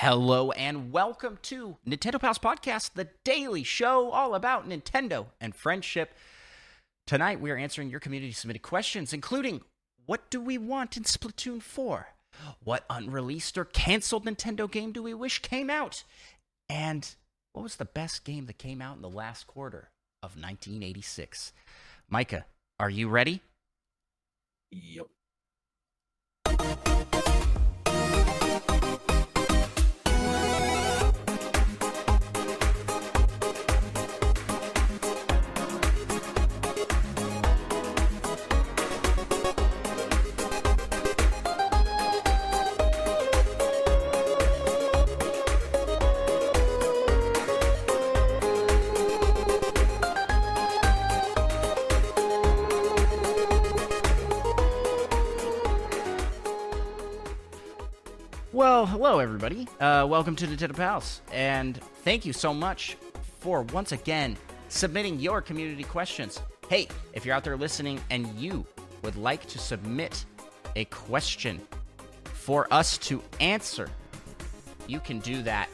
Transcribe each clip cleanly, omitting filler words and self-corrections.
Hello and welcome to Nintendo Pals Podcast, the daily show all about Nintendo and friendship. Tonight we are answering your community submitted questions, including what do we want in Splatoon 4? What unreleased or canceled Nintendo game do we wish came out? And what was the best game that came out in the last quarter of 1986? Micah, are you ready? Yep. Well, hello everybody. Welcome to Nintendo Pals, and thank you so much for once again submitting your community questions. Hey, if you're out there listening and you would like to submit a question for us to answer, you can do that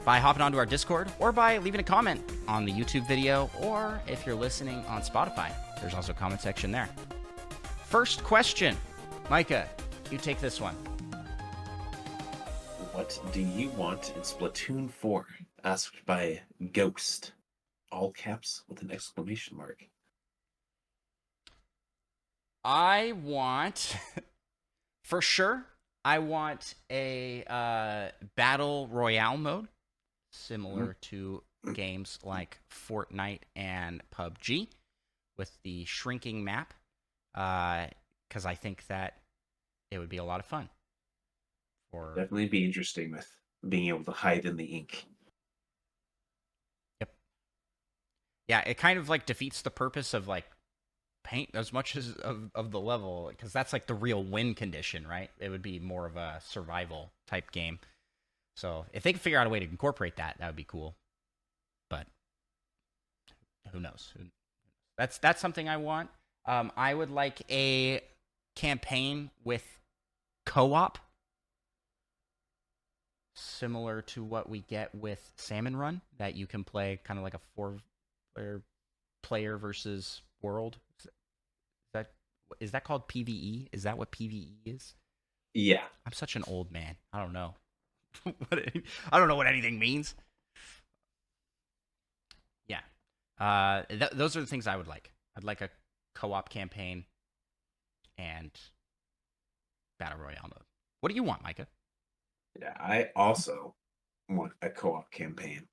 by hopping onto our Discord or by leaving a comment on the YouTube video, or if you're listening on Spotify, there's also a comment section there. First question, Micah, you take this one. What do you want in Splatoon 4? Asked by Ghost. All caps with an exclamation mark. I want, for sure, I want a battle royale mode, similar to games like Fortnite and PUBG, with the shrinking map, because I think that it would be a lot of fun. Or Definitely be interesting with being able to hide in the ink. Yep. Yeah, it kind of like defeats the purpose of like paint as much as of the level, because that's like the real win condition, right? It would be more of a survival type game. So if they could figure out a way to incorporate that, that would be cool. But who knows? That's something I want. I would like a campaign with co-op, similar to what we get with Salmon Run, that you can play kind of like a player versus world. Is that called PvE? Is that what PvE is? Yeah. I'm such an old man. I don't know. I don't know what anything means. Yeah. Those are the things I would like. I'd like a co-op campaign and Battle Royale mode. What do you want, Micah? Yeah, I also want a co-op campaign.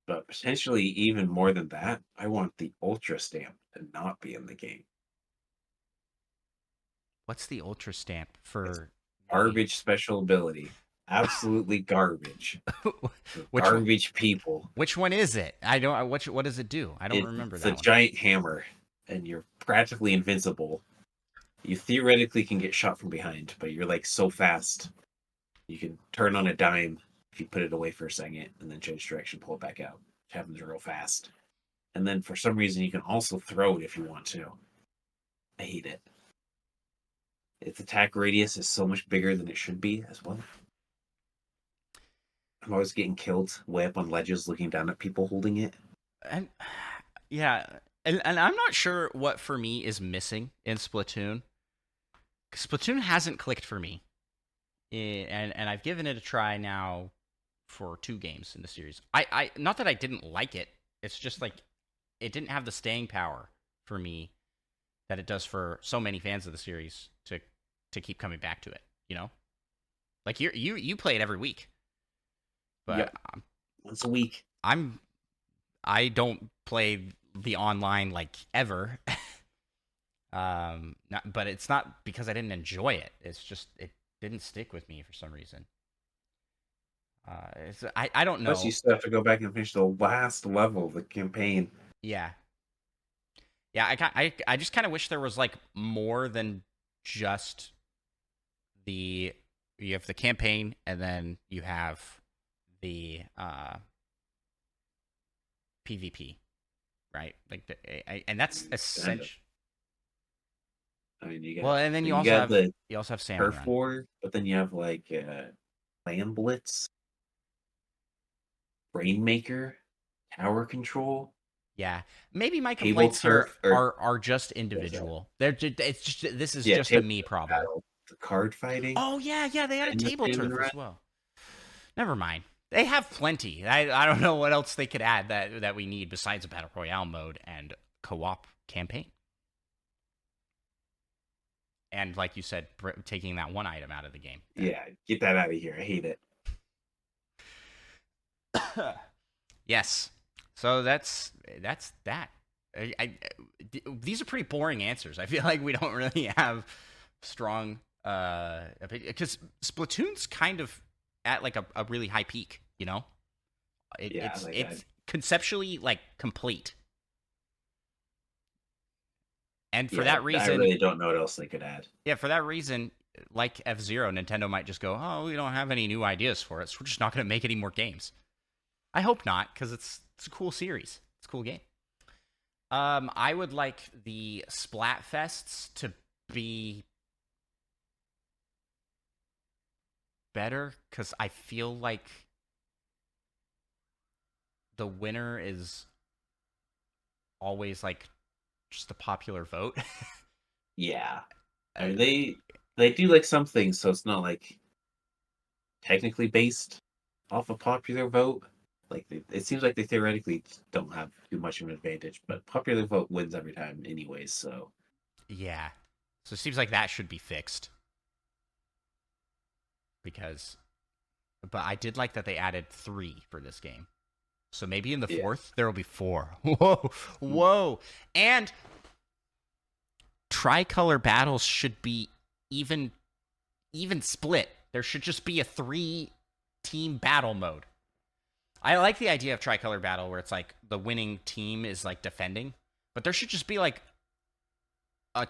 But potentially even more than that, I want the Ultra Stamp to not be in the game. What's the Ultra Stamp for? Garbage special ability. Absolutely garbage. Garbage people. Which one is it? I don't. What does it do? I don't remember that. It's a giant hammer, and you're practically invincible. You theoretically can get shot from behind, but you're like so fast. You can turn on a dime if you put it away for a second, and then change direction, pull it back out. It happens real fast. And then for some reason, you can also throw it if you want to. I hate it. Its attack radius is so much bigger than it should be as well. I'm always getting killed way up on ledges looking down at people holding it. And yeah, and I'm not sure what for me is missing in Splatoon. Splatoon hasn't clicked for me. And I've given it a try now for 2 games in the series. I not that I didn't like it. It's just like it didn't have the staying power for me that it does for so many fans of the series to keep coming back to it, you know? Like you play it every week. But yep. Once a week. I don't play the online like ever. But it's not because I didn't enjoy it. It's just it didn't stick with me for some reason. I don't know. Plus, you still have to go back and finish the last level of the campaign. Yeah. I just kind of wish there was like more than just you have the campaign, and then you have the PvP, right? Like and that's essential. I mean, you got and then you also have Salmon Turf Run. War, but then you have like Land Blitz, Rainmaker, Tower Control, Yeah, maybe my Table complaints here Turf, or are just what was that? individual. It's just this is Yeah, just a Table me Turf problem. Battle, the card fighting, Oh yeah, they added and the table Cinnamon turf Run. as well. Never mind. They have plenty. I don't know what else they could add that we need besides a battle royale mode and co-op campaign. And like you said, taking that one item out of the game. Yeah, get that out of here. I hate it. Yes. So that's that. These are pretty boring answers. I feel like we don't really have strong because Splatoon's kind of at like a really high peak, you know? It's conceptually like complete. And for that reason, I really don't know what else they could add. Yeah, for that reason, like F-Zero, Nintendo might just go, "Oh, we don't have any new ideas for it, so we're just not going to make any more games." I hope not, because it's a cool series. It's a cool game. I would like the Splatfests to be better, because I feel like the winner is always like just a popular vote. Yeah, I mean, they do like some things, so it's not like technically based off a popular vote. Like it seems like they theoretically don't have too much of an advantage, but popular vote wins every time, anyways. So yeah, so it seems like that should be fixed because. But I did like that they added 3 for this game. So maybe in the 4th, there will be 4. Whoa. And tricolor battles should be even split. There should just be a 3-team battle mode. I like the idea of tricolor battle where it's like the winning team is like defending. But there should just be like a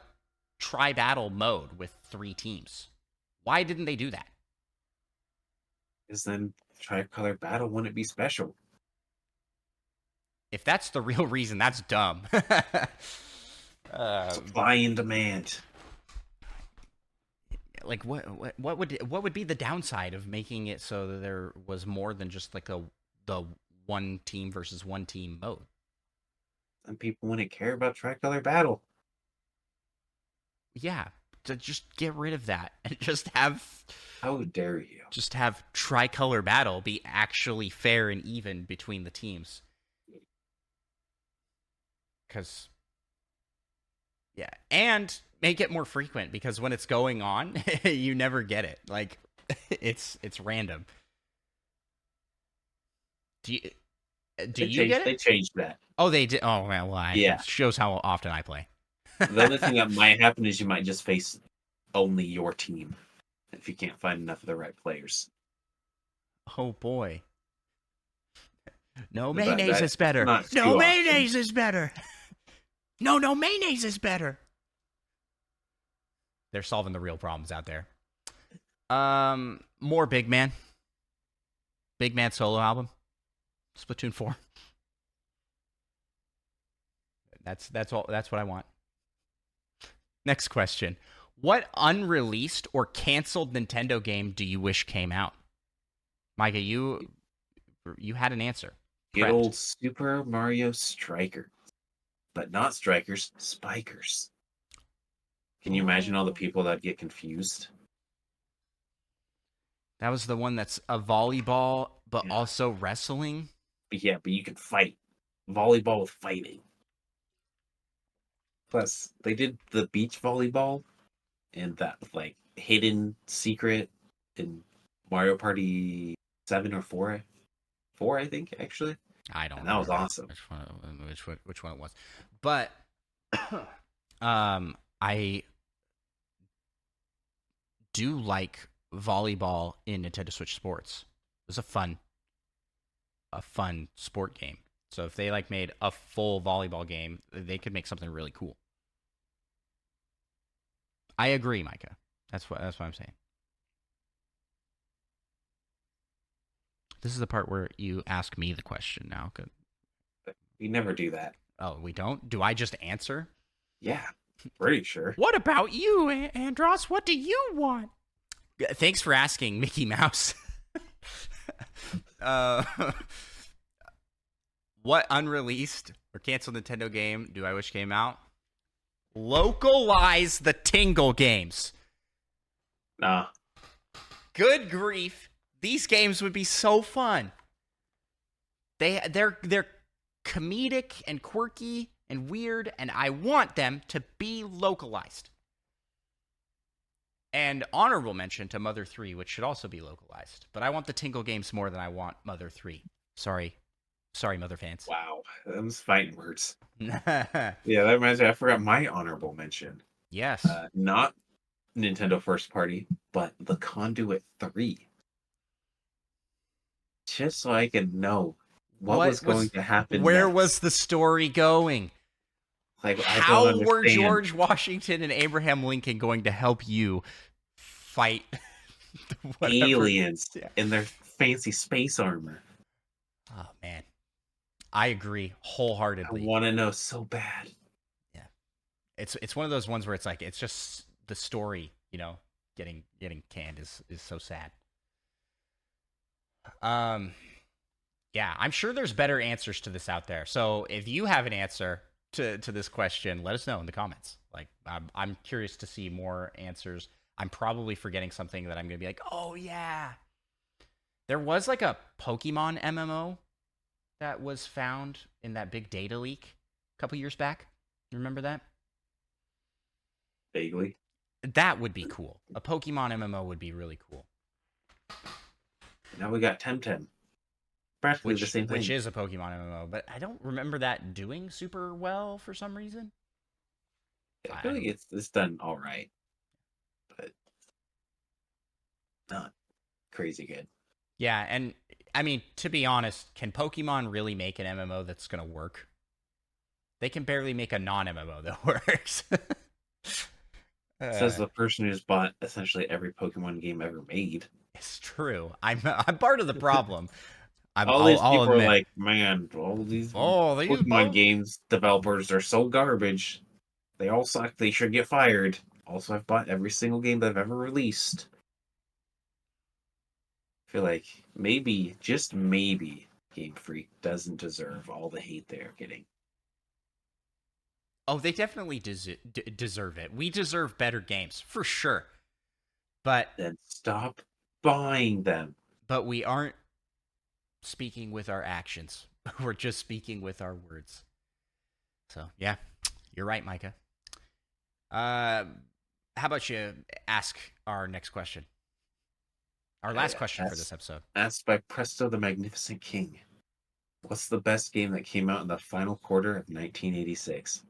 tri-battle mode with 3 teams. Why didn't they do that? Because then tricolor battle wouldn't be special. If that's the real reason, that's dumb. Supply and demand. Like what would be the downside of making it so that there was more than just like the one team versus one team mode? And people wouldn't care about tricolor battle. Yeah, to just get rid of that and just have. How dare you? Just have tricolor battle be actually fair and even between the teams. Because, yeah, and make it more frequent because when it's going on, you never get it. Like, it's random. Do you get it? They changed that. Oh, they did. Oh, well, yeah. It shows how often I play. The other thing that might happen is you might just face only your team if you can't find enough of the right players. Oh boy. No mayonnaise is better. No mayonnaise is better. No mayonnaise is better. They're solving the real problems out there. More Big Man. Big Man solo album. Splatoon 4. That's all. That's what I want. Next question. What unreleased or canceled Nintendo game do you wish came out? Micah, you had an answer. Good old Super Mario Striker. But not Strikers, Spikers. Can you imagine all the people that get confused? That was the one that's a volleyball, but also wrestling? Yeah, but you can fight. Volleyball with fighting. Plus, they did the beach volleyball and that like hidden secret in Mario Party 7 or 4. 4, I think, actually. I don't know. That was awesome. Which one it was. But I do like volleyball in Nintendo Switch Sports. It was a fun sport game. So if they like made a full volleyball game, they could make something really cool. I agree, Micah. That's what I'm saying. This is the part where you ask me the question now. Good. We never do that. Oh, we don't? Do I just answer? Yeah, pretty sure. What about you, Andros? What do you want? Thanks for asking, Mickey Mouse. Uh, what unreleased or canceled Nintendo game do I wish came out? Localize the Tingle games. Nah. Good grief. These games would be so fun. They're comedic and quirky and weird, and I want them to be localized. And honorable mention to Mother 3, which should also be localized. But I want the Tingle games more than I want Mother 3. Sorry, Mother fans. Wow. Them's fighting words. Yes. Yeah, that reminds me. I forgot my honorable mention. Not Nintendo first party, but the Conduit 3. Just so I can know what was going to happen. Where next. was the story going? Like, how were George Washington and Abraham Lincoln going to help you fight aliens in their fancy space armor? Oh man, I agree wholeheartedly. I want to know so bad. Yeah, it's one of those ones where it's like it's just the story, getting canned is so sad. Yeah, I'm sure there's better answers to this out there. So if you have an answer to this question, let us know in the comments. Like, I'm curious to see more answers. I'm probably forgetting something that I'm going to be like, oh, yeah. There was like a Pokemon MMO that was found in that big data leak a couple years back. You remember that? Vaguely. That would be cool. A Pokemon MMO would be really cool. Now we got Temtem. Practically the same thing. Which is a Pokemon MMO, but I don't remember that doing super well for some reason. I feel like it's done all right, but not crazy good. Yeah, and I mean, to be honest, can Pokemon really make an MMO that's going to work? They can barely make a non-MMO that works. Says the person who's bought essentially every Pokemon game ever made. It's true. I'm part of the problem. All these people are like, man, all these Pokemon games developers are so garbage. They all suck. They should get fired. Also, I've bought every single game they've ever released. I feel like maybe, just maybe, Game Freak doesn't deserve all the hate they're getting. Oh, they definitely deserve it. We deserve better games, for sure. But then stop buying them. But we aren't speaking with our actions. We're just speaking with our words. So, yeah, you're right, Micah. How about you ask our next question? Our last question for this episode. Asked by Presto the Magnificent King. What's the best game that came out in the final quarter of 1986?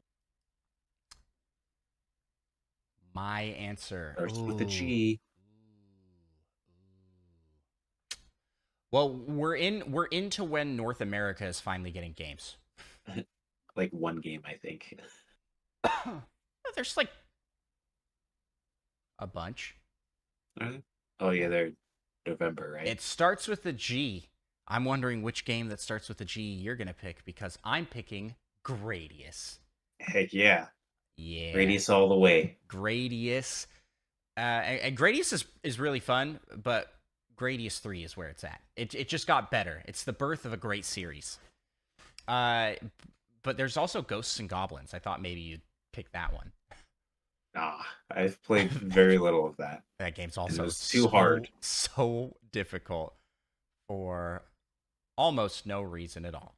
My answer starts with a G. Well, we're into when North America is finally getting games. Like one game, I think. There's like a bunch. Oh yeah, they're November, right? It starts with a G. I'm wondering which game that starts with a G you're gonna pick because I'm picking Gradius. Heck yeah. Yeah. Gradius all the way. Gradius. And Gradius is really fun, but Gradius 3 is where it's at. It just got better. It's the birth of a great series. But there's also Ghosts and Goblins. I thought maybe you'd pick that one. I've played very little of that. That game's also too hard. So difficult for almost no reason at all.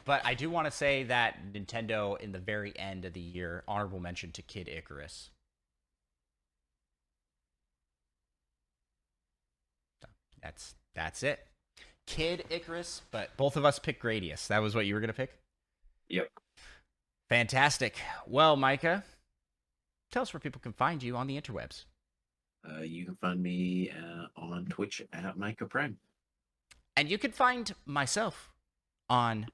But I do want to say that Nintendo, in the very end of the year, honorable mention to Kid Icarus. That's it. Kid Icarus, but both of us picked Gradius. That was what you were going to pick? Yep. Fantastic. Well, Micah, tell us where people can find you on the interwebs. You can find me on Twitch at Micah Prime. And you can find myself on...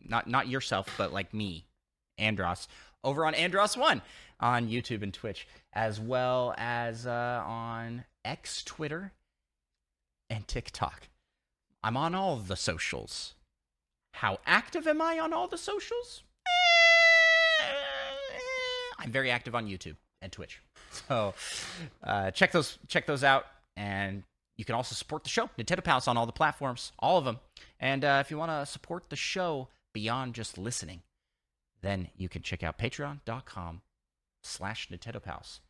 not yourself, but like me, Andros, over on Andros1 on YouTube and Twitch, as well as on X, Twitter, and TikTok. I'm on all the socials. How active am I on all the socials? I'm very active on YouTube and Twitch. So check those out, and you can also support the show, Nintendo Pals, on all the platforms, all of them. And if you want to support the show beyond just listening, then you can check out patreon.com/Nintendo Pals,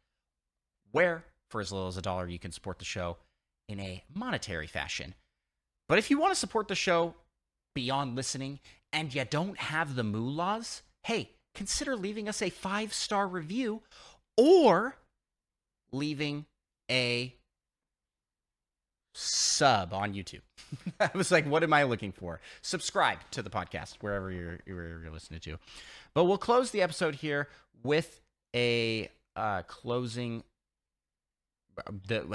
where for as little as $1 you can support the show in a monetary fashion. But if you want to support the show beyond listening and you don't have the moolahs, hey, consider leaving us a 5-star review or leaving a sub on YouTube. I was like, what am I looking for? Subscribe to the podcast wherever you're listening to. But we'll close the episode here with a closing,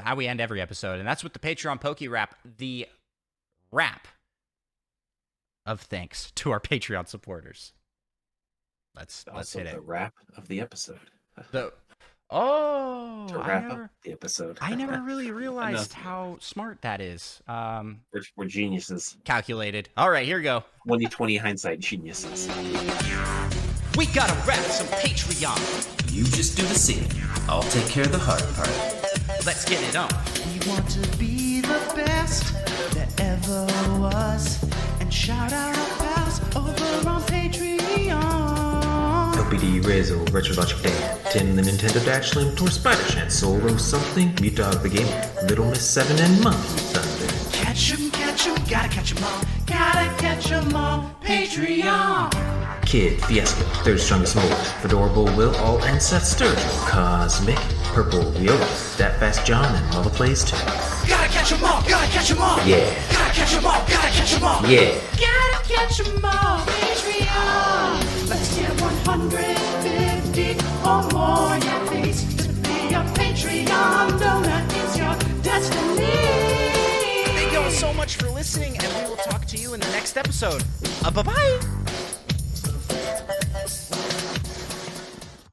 how we end every episode, and that's with the Patreon Poke Rap, the rap of thanks to our Patreon supporters. Let's hit it. The wrap of the episode. To wrap up the episode. I never really realized how smart that is. We're geniuses. Calculated. All right, here we go. 2020 hindsight geniuses. We gotta wrap some Patreon. You just do the singing. I'll take care of the hard part. Let's get it on. We want to be the best that ever was. And shout out our pals over on Patreon. LPD, Rizzo, Retro Logic Dan, Tim the Nintendo Dash Slim, Tor Spider Chan, Solo something, Mute Dog the Gamer, Little Miss 7 and Monkey Thunder. Catch 'em, gotta catch 'em all. Gotta catch 'em all. Patreon. Kid, Fiasco, Third Strongest Mole, Fedorable Will, All and Seth Sturgill, Cosmic, Purple Viola, That Fast John, and Lava Plays too. Gotta catch 'em all. Gotta catch 'em all. Yeah. Gotta catch 'em all. Gotta catch 'em all. Yeah. Gotta catch 'em all. Patreon. Let's get 150 or more. Yeah, please. To be a Patreon donor is your destiny. Thank you all so much for listening, and we will talk to you in the next episode. Bye-bye.